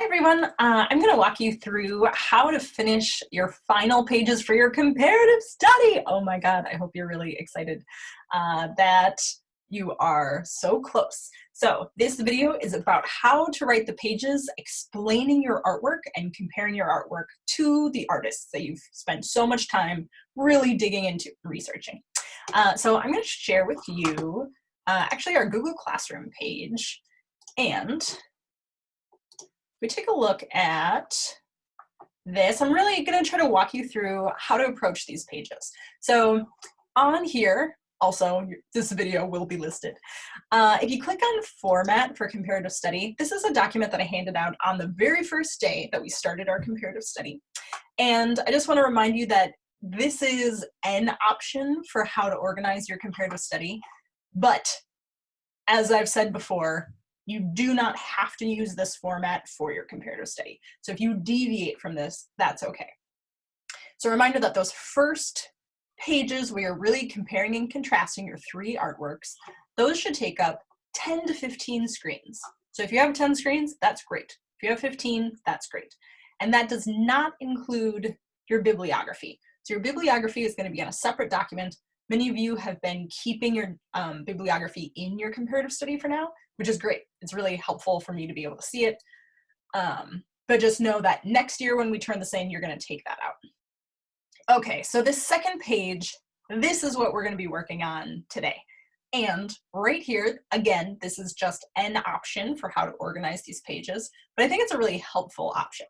Hi everyone, I'm going to walk you through how to finish your final pages for your comparative study. Oh my god, I hope you're really excited that you are so close. So this video is about how to write the pages explaining your artwork and comparing your artwork to the artists that you've spent so much time really digging into researching. So I'm going to share with you actually our Google Classroom page, and we take a look at this. I'm really going to try to walk you through how to approach these pages. So on here, also, this video will be listed. If you click on Format for Comparative Study, this is a document that I handed out on the very first day that we started our comparative study. And I just want to remind you that this is an option for how to organize your comparative study. But as I've said before, you do not have to use this format for your comparative study. So if you deviate from this, that's okay. So a reminder that those first pages where you're really comparing and contrasting your three artworks, those should take up 10 to 15 screens. So if you have 10 screens, that's great. If you have 15, that's great. And that does not include your bibliography. So your bibliography is going to be on a separate document. Many of you have been keeping your bibliography in your comparative study for now, which is great. It's really helpful for me to be able to see it. But just know that next year when we turn this in, you're going to take that out. Okay, so this second page, this is what we're going to be working on today. And right here, again, this is just an option for how to organize these pages, but I think it's a really helpful option.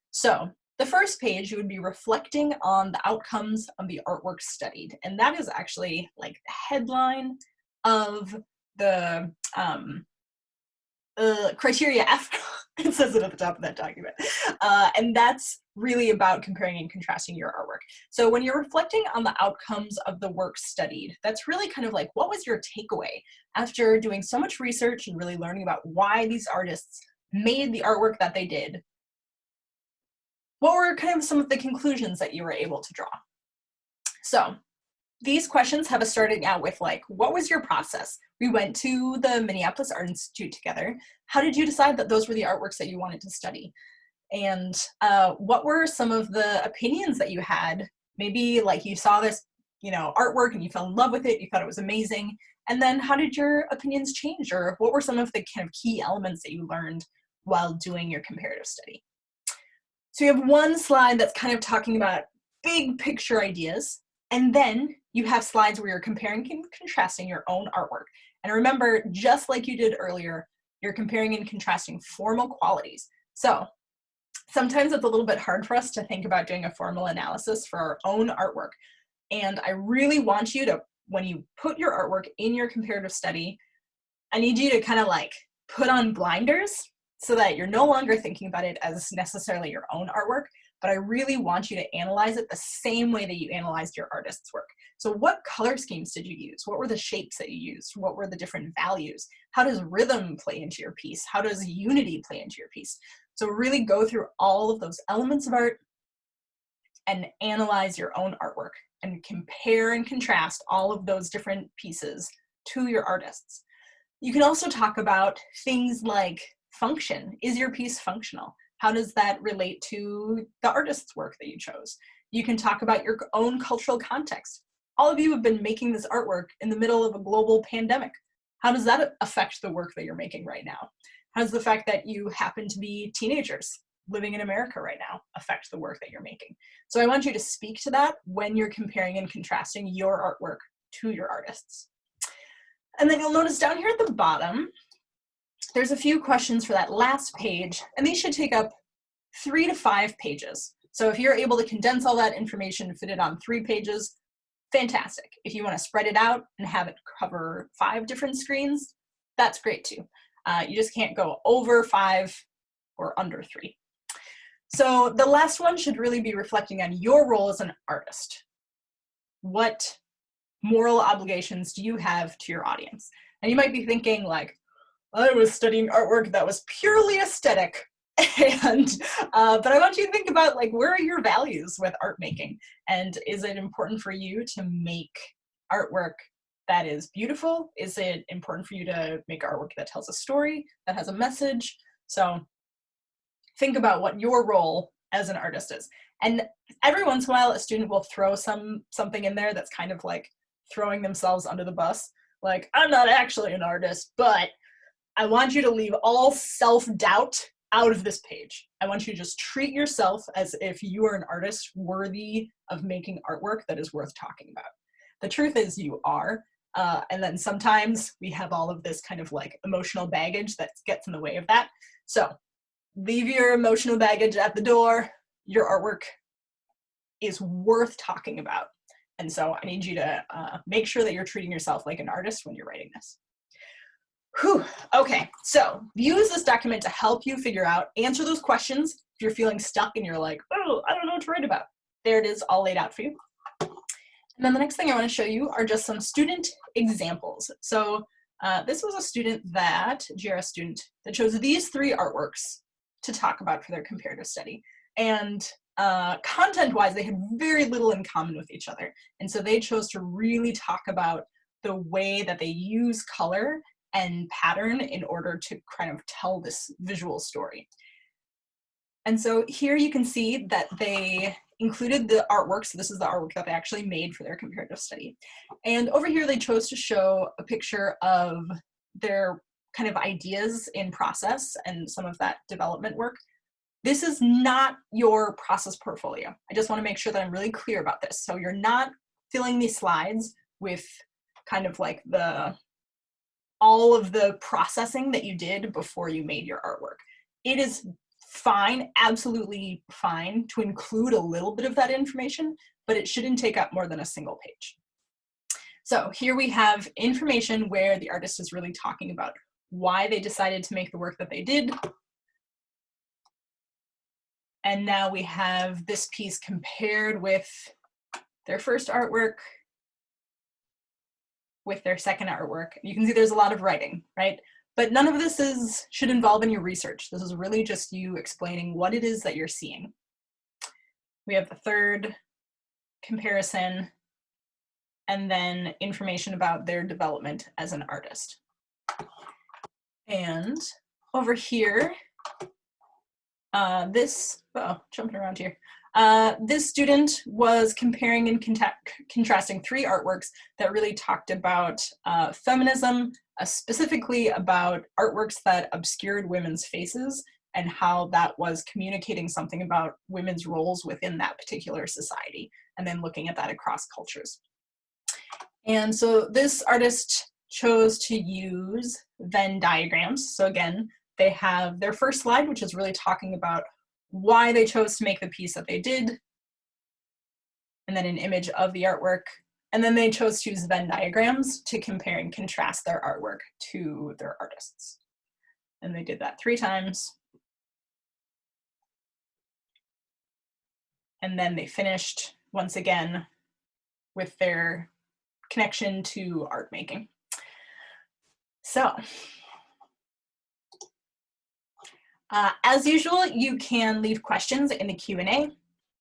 So the first page, you would be reflecting on the outcomes of the artwork studied. And that is actually like the headline of the criteria F. It says it at the top of that document. And that's really about comparing and contrasting your artwork. So when you're reflecting on the outcomes of the work studied, that's really kind of like, what was your takeaway after doing so much research and really learning about why these artists made the artwork that they did? What were kind of some of the conclusions that you were able to draw? So these questions have us starting out with like, what was your process? We went to the Minneapolis Art Institute together. How did you decide that those were the artworks that you wanted to study? And what were some of the opinions that you had? Maybe like you saw this, artwork and you fell in love with it, you thought it was amazing. And then how did your opinions change? Or what were some of the kind of key elements that you learned while doing your comparative study? So you have one slide that's kind of talking about big picture ideas. And then you have slides where you're comparing and contrasting your own artwork. And remember, just like you did earlier, you're comparing and contrasting formal qualities. So sometimes it's a little bit hard for us to think about doing a formal analysis for our own artwork. And I really want you to, when you put your artwork in your comparative study, I need you to kind of like put on blinders so that you're no longer thinking about it as necessarily your own artwork, but I really want you to analyze it the same way that you analyzed your artist's work. So what color schemes did you use? What were the shapes that you used? What were the different values? How does rhythm play into your piece? How does unity play into your piece? So really go through all of those elements of art and analyze your own artwork and compare and contrast all of those different pieces to your artists. You can also talk about things like function. Is your piece functional? How does that relate to the artist's work that you chose? You can talk about your own cultural context. All of you have been making this artwork in the middle of a global pandemic. How does that affect the work that you're making right now? How does the fact that you happen to be teenagers living in America right now affect the work that you're making? So I want you to speak to that when you're comparing and contrasting your artwork to your artists. And then you'll notice down here at the bottom, there's a few questions for that last page, and these should take up 3 to 5 pages. So if you're able to condense all that information and fit it on 3 pages, fantastic. If you want to spread it out and have it cover 5 different screens, that's great too. You just can't go over 5 or under 3. So the last one should really be reflecting on your role as an artist. What moral obligations do you have to your audience? And you might be thinking like, I was studying artwork that was purely aesthetic. And but I want you to think about like, where are your values with art making? And is it important for you to make artwork that is beautiful? Is it important for you to make artwork that tells a story, that has a message? So think about what your role as an artist is. And every once in a while, a student will throw something in there that's kind of like throwing themselves under the bus. Like, I'm not actually an artist, but I want you to leave all self-doubt out of this page. I want you to just treat yourself as if you are an artist worthy of making artwork that is worth talking about. The truth is you are. And then sometimes we have all of this kind of like emotional baggage that gets in the way of that. So leave your emotional baggage at the door. Your artwork is worth talking about. And so I need you to make sure that you're treating yourself like an artist when you're writing this. Whew. Okay, so use this document to help you figure out, answer those questions if you're feeling stuck and you're like, oh, I don't know what to write about. There it is, all laid out for you. And then the next thing I want to show you are just some student examples. So this was a student GRS student, that chose these 3 artworks to talk about for their comparative study. And content-wise, they had very little in common with each other. And so they chose to really talk about the way that they use color and pattern in order to kind of tell this visual story. And so here you can see that they included the artwork. So this is the artwork that they actually made for their comparative study. And over here, they chose to show a picture of their kind of ideas in process and some of that development work. This is not your process portfolio. I just want to make sure that I'm really clear about this. So you're not filling these slides with kind of like all of the processing that you did before you made your artwork. It is fine, absolutely fine, to include a little bit of that information, but it shouldn't take up more than a single page. So here we have information where the artist is really talking about why they decided to make the work that they did. And now we have this piece compared with their first artwork, with their second artwork. You can see there's a lot of writing, right? But none of this should involve any research. This is really just you explaining what it is that you're seeing. We have the third comparison, and then information about their development as an artist. And over here, jumping around here. This student was comparing and contrasting 3 artworks that really talked about feminism, specifically about artworks that obscured women's faces and how that was communicating something about women's roles within that particular society, and then looking at that across cultures. And so this artist chose to use Venn diagrams. So again, they have their first slide, which is really talking about why they chose to make the piece that they did, and then an image of the artwork. And then they chose to use Venn diagrams to compare and contrast their artwork to their artists. And they did that 3 times. And then they finished once again with their connection to art making. So, as usual, you can leave questions in the Q&A.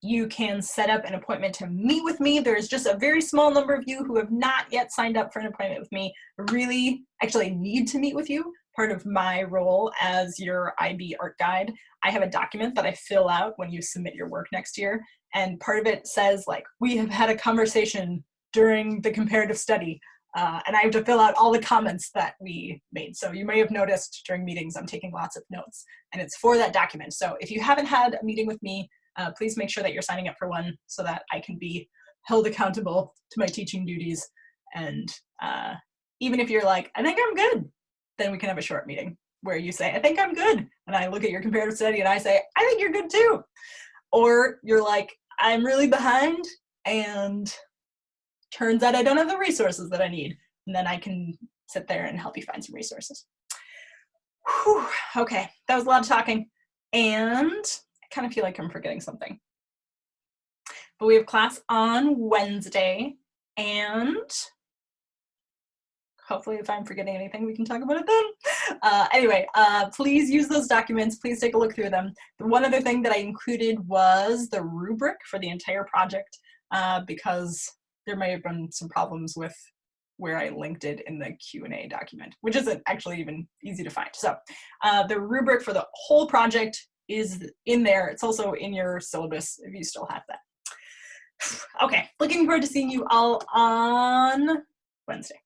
You can set up an appointment to meet with me. There's just a very small number of you who have not yet signed up for an appointment with me. I really actually need to meet with you. Part of my role as your IB art guide, I have a document that I fill out when you submit your work next year. And part of it says, like, we have had a conversation during the comparative study. And I have to fill out all the comments that we made. So you may have noticed during meetings, I'm taking lots of notes, and it's for that document. So if you haven't had a meeting with me, please make sure that you're signing up for one so that I can be held accountable to my teaching duties. And even if you're like, I think I'm good, then we can have a short meeting where you say, I think I'm good. And I look at your comparative study and I say, I think you're good too. Or you're like, I'm really behind and turns out I don't have the resources that I need. And then I can sit there and help you find some resources. Whew, okay, that was a lot of talking. And I kind of feel like I'm forgetting something. But we have class on Wednesday, and hopefully if I'm forgetting anything, we can talk about it then. Anyway, please use those documents. Please take a look through them. The one other thing that I included was the rubric for the entire project, because there may have been some problems with where I linked it in the Q&A document, which isn't actually even easy to find. So the rubric for the whole project is in there. It's also in your syllabus if you still have that. Okay, looking forward to seeing you all on Wednesday.